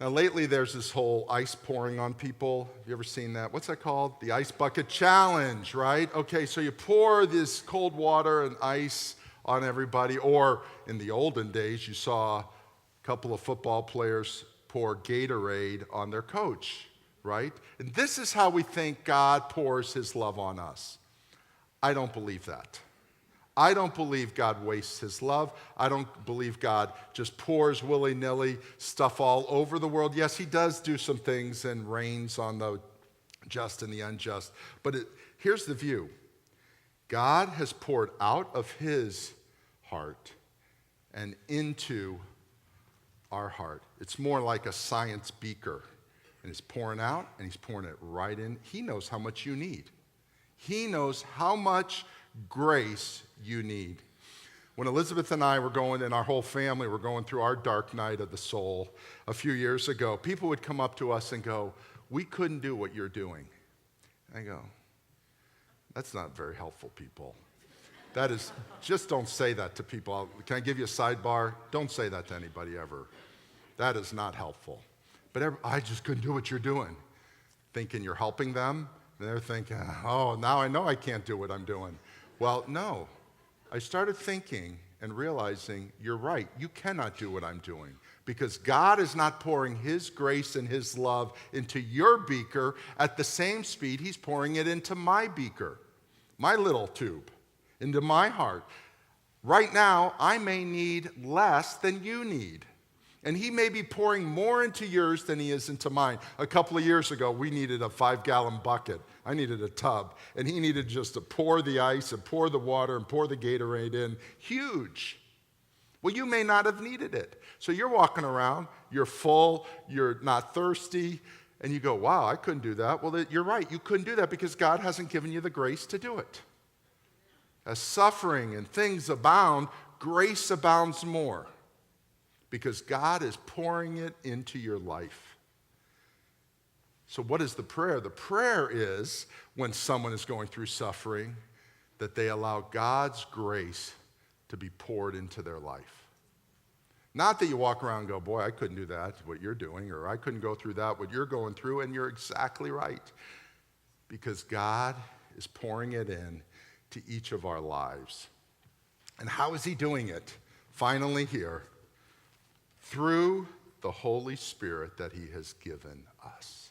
Now, lately, there's this whole ice pouring on people. Have you ever seen that? What's that called? The ice bucket challenge, right? Okay, so you pour this cold water and ice on everybody. Or in the olden days, you saw a couple of football players pour Gatorade on their coach, right? And this is how we think God pours his love on us. I don't believe that. I don't believe God wastes his love. I don't believe God just pours willy-nilly stuff all over the world. Yes, he does do some things and rains on the just and the unjust. But here's the view. God has poured out of his heart and into our heart. It's more like a science beaker. And it's pouring out, and he's pouring it right in. He knows how much you need. He knows how much grace you need. When Elizabeth and I were going, and our whole family were going through our dark night of the soul a few years ago, people would come up to us and go, "We couldn't do what you're doing." I go, "That's not very helpful, people. That is, just don't say that to people. Can I give you a sidebar? Don't say that to anybody ever. That is not helpful. But I just couldn't do what you're doing." Thinking you're helping them, and they're thinking, "Oh, now I know I can't do what I'm doing." Well, no. I started thinking and realizing, you're right, you cannot do what I'm doing, because God is not pouring his grace and his love into your beaker at the same speed he's pouring it into my beaker, my little tube, into my heart. Right now, I may need less than you need. And he may be pouring more into yours than he is into mine. A couple of years ago, we needed a 5-gallon bucket. I needed a tub. And he needed just to pour the ice and pour the water and pour the Gatorade in. Huge. Well, you may not have needed it. So you're walking around, you're full, you're not thirsty, and you go, "Wow, I couldn't do that." Well, you're right. You couldn't do that because God hasn't given you the grace to do it. As suffering and things abound, grace abounds more. Because God is pouring it into your life. So what is the prayer? The prayer is, when someone is going through suffering, that they allow God's grace to be poured into their life. Not that you walk around and go, "Boy, I couldn't do that, what you're doing," or "I couldn't go through that, what you're going through," and you're exactly right. Because God is pouring it in to each of our lives. And how is he doing it? Finally here. Through the Holy Spirit that he has given us.